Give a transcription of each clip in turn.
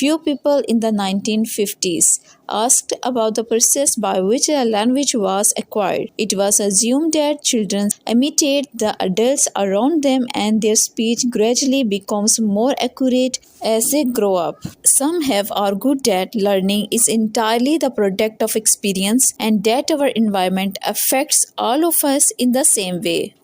Few people in the 1950s asked about the process by which a language was acquired. It was assumed that children imitate the adults around them and their speech gradually becomes more accurate as they grow up. Some have argued that learning is entirely the product of experience and that our environment affects all of us in the same way.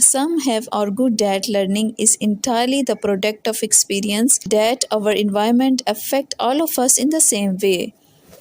Some have argued that learning is entirely the product of experience, that our environment affect all of us in the same way.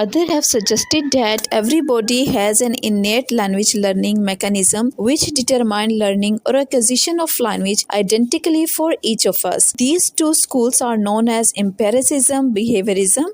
Others have suggested that everybody has an innate language learning mechanism which determine learning or acquisition of language identically for each of us. These two schools are known as empiricism, behaviorism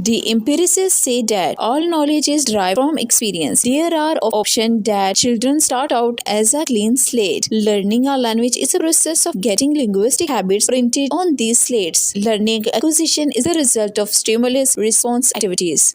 The empiricists say that all knowledge is derived from experience. There are options that children start out as a clean slate. Learning a language is a process of getting linguistic habits printed on these slates. Learning acquisition is a result of stimulus response activities.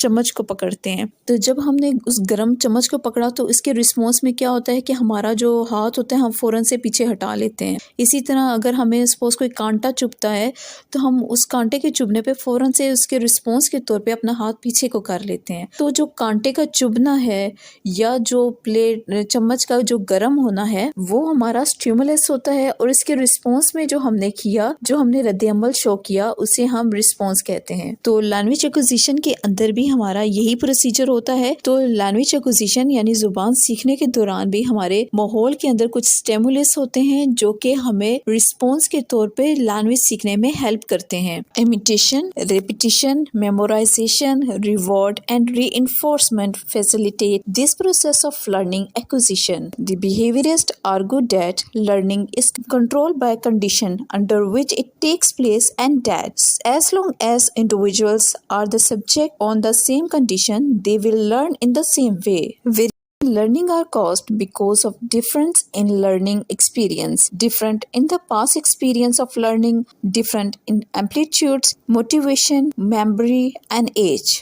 چمچ کو پکڑتے ہیں. تو جب ہم نے اس گرم چمچ کو پکڑا تو اس کے رسپانس میں کیا ہوتا ہے کہ ہمارا جو ہاتھ ہوتا ہے ہم فوراً سے پیچھے ہٹا لیتے ہیں. اسی طرح اگر ہمیں سپوز کوئی کانٹا چبھتا ہے تو ہم اس کانٹے کے چبھنے پہ فوراً سے اس کے رسپانس کے طور پہ اپنا ہاتھ پیچھے کو کر لیتے ہیں. تو جو کانٹے کا چبھنا ہے یا جو پلیٹ چمچ کا جو گرم ہونا ہے وہ ہمارا اسٹیمولس ہوتا ہے، اور اس کے رسپانس میں جو ہم نے کیا، جو ہم نے رد عمل شو کیا، اسے ہم رسپانس کہتے ہیں. تو لینگویج ایکوزیشن کے اندر بھی ہمارا یہی پروسیجر ہوتا ہے. تو لینگویج ایکوزیشن یعنی زبان سیکھنے کے دوران بھی ہمارے ماحول کے اندر کچھ اسٹیمولس ہوتے ہیں جو کہ ہمیں رسپانس کے طور پہ لینگویج سیکھنے میں ہیلپ کرتے ہیں. Imitation, repetition, memorization, reward and reinforcement facilitate this process of learning acquisition. The behaviorists argue that learning is controlled by condition under which it takes place, and that as long as individuals are the subject on the same condition, they will learn in the same way. Learning are caused because of difference in learning experience, different in the past experience of learning, different in amplitudes, motivation, memory, and age.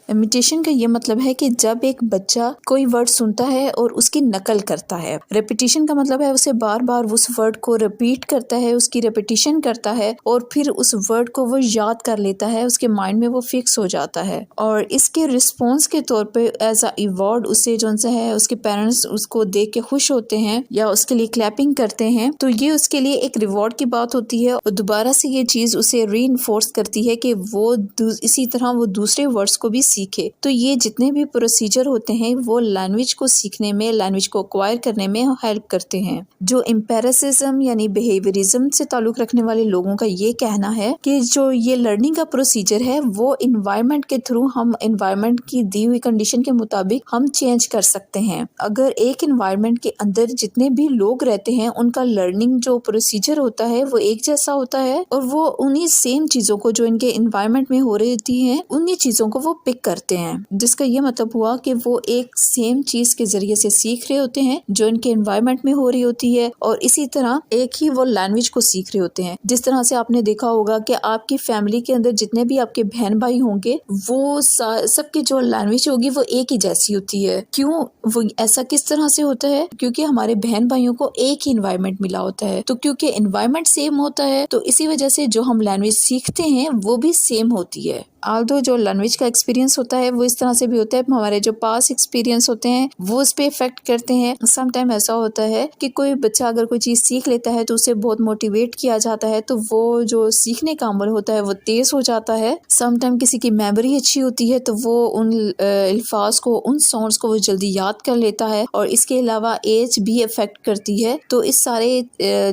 Imitation کا یہ مطلب ہے کہ جب ایک بچہ کوئی word سنتا ہے اور اس کی نقل کرتا ہے. ریپیٹیشن کا مطلب ہے اسے بار بار اس ورڈ کو ریپیٹ کرتا ہے، اس کی ریپیٹیشن کرتا ہے، اور پھر اس ورڈ کو وہ یاد کر لیتا ہے، اس کے مائنڈ میں وہ فکس ہو جاتا ہے. اور اس کے رسپانس کے طور پہ ایز اے ایوارڈ اسے جو ہے اس کے پیرنٹس اس کو دیکھ کے خوش ہوتے ہیں یا اس کے لیے کلیپنگ کرتے ہیں. تو یہ اس کے لیے ایک ریوارڈ کی بات ہوتی ہے، اور دوبارہ سے یہ چیز اسے ری انفورس کرتی ہے کہ وہ اسی طرح وہ دوسرے ورڈس کو بھی سیکھے. تو یہ جتنے بھی پروسیجر ہوتے ہیں وہ لینگویج کو سیکھنے میں، لینگویج کو ایکوائر کرنے میں ہیلپ کرتے ہیں. جو امپیریسزم یعنی بیہیویئرزم سے تعلق رکھنے والے لوگوں کا یہ کہنا ہے کہ جو یہ لرننگ کا پروسیجر ہے وہ انوائرمنٹ کے تھرو، ہم انوائرمنٹ کی دی ہوئی کنڈیشن کے مطابق ہم چینج کر سکتے ہیں. اگر ایک انوائرمنٹ کے اندر جتنے بھی لوگ رہتے ہیں ان کا لرننگ جو پروسیجر ہوتا ہے وہ ایک جیسا ہوتا ہے، اور وہ انہی سیم چیزوں کو جو ان کے انوائرمنٹ میں ہو رہی ہوتی ہیں انہی چیزوں کو وہ پک کرتے ہیں، جس کا یہ مطلب ہوا کہ وہ ایک سیم چیز کے ذریعے سے سیکھ رہے ہوتے ہیں جو ان کے انوائرمنٹ میں ہو رہی ہوتی ہے، اور اسی طرح ایک ہی وہ لینگویج کو سیکھ رہے ہوتے ہیں. جس طرح سے آپ نے دیکھا ہوگا کہ آپ کی فیملی کے اندر جتنے بھی آپ کے بہن بھائی ہوں گے وہ سب کی جو لینگویج ہوگی وہ ایک ہی جیسی ہوتی ہے. کیوں وہ ایسا کس طرح سے ہوتا ہے؟ کیونکہ ہمارے بہن بھائیوں کو ایک ہی انوائرمنٹ ملا ہوتا ہے. تو کیونکہ انوائرمنٹ سیم ہوتا ہے تو اسی وجہ سے جو ہم لینگویج سیکھتے ہیں وہ بھی سیم ہوتی ہے. آلدو جو لینگویج کا ایکسپیرینس ہوتا ہے وہ اس طرح سے بھی ہوتا ہے، ہمارے جو پاس ایکسپیرینس ہوتے ہیں وہ اس پہ افیکٹ کرتے ہیں. سم ٹائم ایسا ہوتا ہے کہ کوئی بچہ اگر کوئی چیز سیکھ لیتا ہے تو اسے بہت موٹیویٹ کیا جاتا ہے تو وہ جو سیکھنے کا عمل ہوتا ہے وہ تیز ہو جاتا ہے. سم ٹائم کسی کی میموری اچھی ہوتی ہے تو وہ ان الفاظ کو، ان ساؤنڈز کو وہ جلدی یاد کر لیتا ہے، اور اس کے علاوہ ایج بھی افیکٹ کرتی ہے. تو اس سارے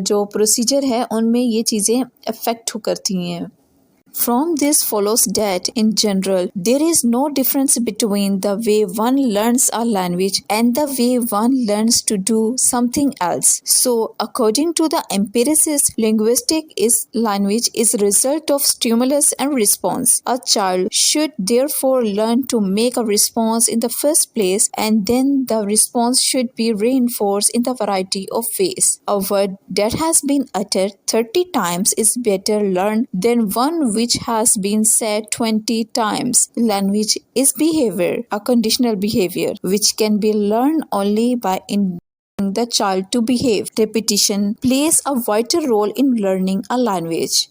جو پروسیجر ہے ان میں یہ چیزیں افیکٹ کرتی ہیں. From this follows that, in general, there is no difference between the way one learns a language and the way one learns to do something else. So, according to the empiricists, language is a result of stimulus and response. A child should therefore learn to make a response in the first place, and then the response should be reinforced in the variety of ways. A word that has been uttered 30 times is better learned than one which has been said 20 times. Language is behavior, a conditional behavior, which can be learned only by inducing the child to behave. Repetition plays a vital role in learning a language.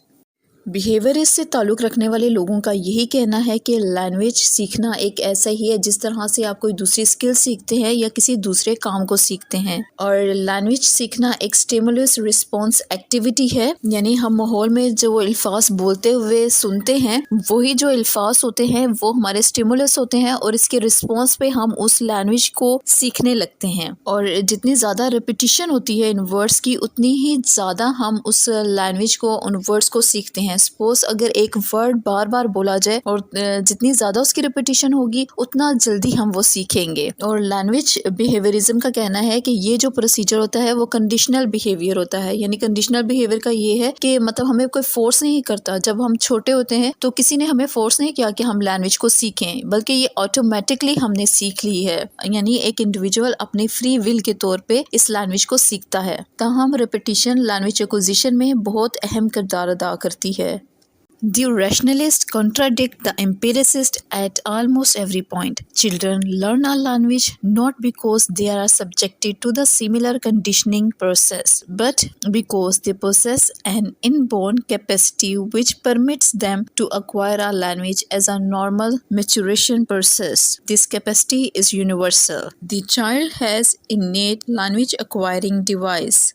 Behaviour سے تعلق رکھنے والے لوگوں کا یہی کہنا ہے کہ لینگویج سیکھنا ایک ایسا ہی ہے جس طرح سے آپ کوئی دوسری اسکل سیکھتے ہیں یا کسی دوسرے کام کو سیکھتے ہیں. اور لینگویج سیکھنا ایک اسٹیمولس رسپانس ایکٹیویٹی ہے، یعنی ہم ماحول میں جو الفاظ بولتے ہوئے سنتے ہیں وہی جو الفاظ ہوتے ہیں وہ ہمارے اسٹیمولس ہوتے ہیں، اور اس کے رسپانس پہ ہم اس لینگویج کو سیکھنے لگتے ہیں. اور جتنی زیادہ ریپیٹیشن ہوتی ہے ان ورڈس کی اتنی ہی زیادہ ہم اس لینگویج کو، ان ورڈس کو سیکھتے ہیں. سپوز اگر ایک ورڈ بار بار بولا جائے اور جتنی زیادہ اس کی ریپیٹیشن ہوگی اتنا جلدی ہم وہ سیکھیں گے. اور لینگویج بیہیویئرزم کا کہنا ہے کہ یہ جو پروسیجر ہوتا ہے وہ کنڈیشنل بیہیویئر ہوتا ہے. یعنی کنڈیشنل بیہیویئر کا یہ ہے کہ مطلب ہمیں کوئی فورس نہیں کرتا. جب ہم چھوٹے ہوتے ہیں تو کسی نے ہمیں فورس نہیں کیا کہ ہم لینگویج کو سیکھیں، بلکہ یہ آٹومیٹکلی ہم نے سیکھ لی ہے. یعنی ایک انڈیویجول اپنی فری ول کے طور پہ اس لینگویج کو سیکھتا ہے. تاہم ریپیٹیشن لینگویج ایکوزیشن میں بہت اہم کردار ادا کرتی ہے. The rationalists contradict the empiricist at almost every point. Children learn a language not because they are subjected to the similar conditioning process, but because they possess an inborn capacity which permits them to acquire a language as a normal maturation process. This capacity is universal. The child has innate language acquiring device.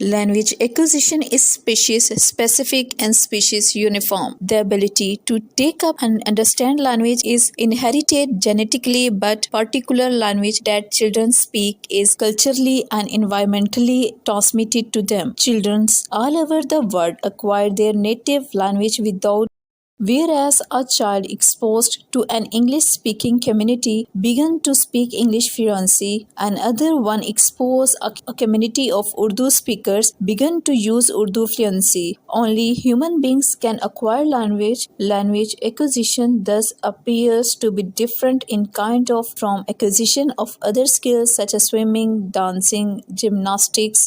Language acquisition is species specific and species uniform. The ability to take up and understand language is inherited genetically, but particular language that children speak is culturally and environmentally transmitted to them. Children all over the world acquire their native language without. Whereas a child exposed to an English-speaking community began to speak English fluency, another one exposed a community of Urdu speakers began to use Urdu fluency. Only human beings can acquire language. Language acquisition thus appears to be different in kind of from acquisition of other skills such as swimming, dancing, gymnastics.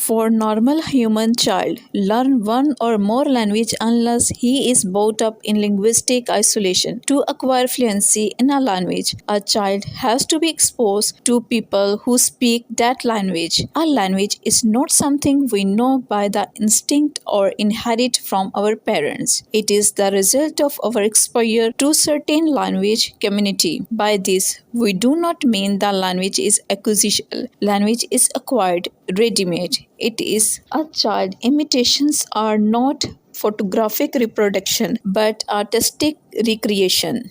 For normal human child, learn one or more language unless he is brought up in linguistic isolation. To acquire fluency in a language, a child has to be exposed to people who speak that language. A language is not something we know by the instinct or inherit from our parents. It is the result of our exposure to certain language community. By this, we do not mean the language is acquisitional. Language is acquired ready-made. It is a child. Imitations are not photographic reproduction but artistic recreation.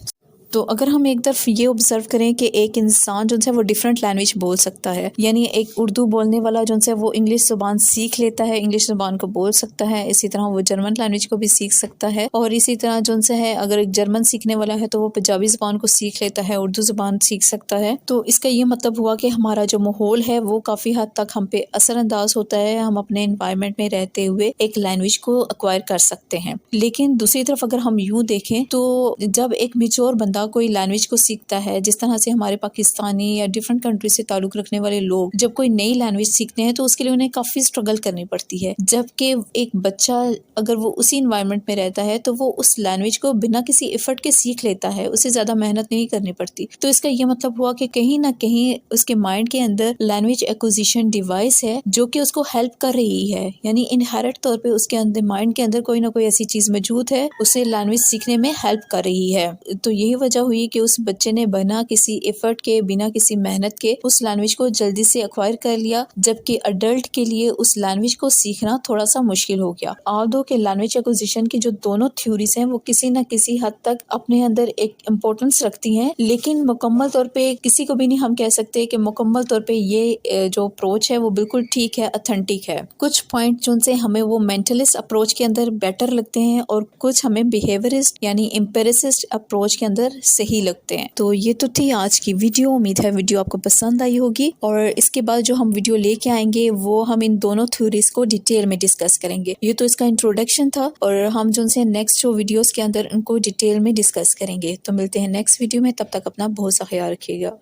تو اگر ہم ایک طرف یہ observe کریں کہ ایک انسان جو ہے وہ ڈفرینٹ لینگویج بول سکتا ہے، یعنی ایک اردو بولنے والا جو ہے وہ انگلش زبان سیکھ لیتا ہے، انگلش زبان کو بول سکتا ہے، اسی طرح وہ جرمن لینگویج کو بھی سیکھ سکتا ہے، اور اسی طرح جو ہے اگر ایک جرمن سیکھنے والا ہے تو وہ پنجابی زبان کو سیکھ لیتا ہے، اردو زبان سیکھ سکتا ہے۔ تو اس کا یہ مطلب ہوا کہ ہمارا جو ماحول ہے وہ کافی حد تک ہم پہ اثر انداز ہوتا ہے، ہم اپنے انوائرمنٹ میں رہتے ہوئے ایک لینگویج کو ایکوائر کر سکتے ہیں۔ لیکن دوسری طرف اگر ہم یوں دیکھیں تو جب ایک میچور بندہ کوئی لینگویج کو سیکھتا ہے، جس طرح سے ہمارے پاکستانی یا ڈفرینٹ کنٹری سے تعلق رکھنے والے لوگ جب کوئی نئی لینگویج سیکھتے ہیں تو اس کے لیے انہیں کافی اسٹرگل کرنی پڑتی ہے، جبکہ ایک بچہ اگر وہ اسی انوائرمنٹ میں رہتا ہے تو وہ اس لینگویج کو بنا کسی ایفرٹ کے سیکھ لیتا ہے، اسے زیادہ محنت نہیں کرنی پڑتی۔ تو اس کا یہ مطلب ہوا کہ کہیں نہ کہیں اس کے مائنڈ کے اندر لینگویج ایکوزیشن ڈیوائس ہے جو کہ اس کو ہیلپ کر رہی ہے، یعنی انہیرٹ طور پہ اس کے اندر مائنڈ کے اندر کوئی نہ کوئی ایسی چیز موجود ہے اسے لینگویج سیکھنے میں ہیلپ کر رہی ہے۔ تو یہی وجہ ہوئی کہ اس بچے نے بنا کسی ایفرٹ کے، بنا کسی محنت کے اس لینگویج کو جلدی سے ایکوائر کر لیا، جبکہ اڈلٹ کے لیے اس لینگویج کو سیکھنا تھوڑا سا مشکل ہو گیا۔ آلدو کہ لینگویج ایکوزیشن کی جو دونوں تھیوریز ہیں وہ کسی نہ کسی حد تک اپنے اندر ایک امپورٹنس رکھتی ہیں، لیکن مکمل طور پہ کسی کو بھی نہیں ہم کہہ سکتے کہ مکمل طور پہ یہ جو اپروچ ہے وہ بالکل ٹھیک ہے، اتھینٹک ہے۔ کچھ پوائنٹ جن سے ہمیں وہ مینٹلسٹ اپروچ کے اندر بیٹر لگتے ہیں اور کچھ ہمیں بیہیورسٹ یعنی امپیریسسٹ اپروچ کے اندر صحیح لگتے ہیں۔ تو یہ تو تھی آج کی ویڈیو، امید ہے ویڈیو آپ کو پسند آئی ہوگی، اور اس کے بعد جو ہم ویڈیو لے کے آئیں گے وہ ہم ان دونوں تھیوریز کو ڈیٹیل میں ڈسکس کریں گے۔ یہ تو اس کا انٹروڈکشن تھا، اور ہم جو سے نیکسٹ جو ویڈیوز کے اندر ان کو ڈیٹیل میں ڈسکس کریں گے۔ تو ملتے ہیں نیکسٹ ویڈیو میں، تب تک اپنا بہت سا خیال رکھیے گا۔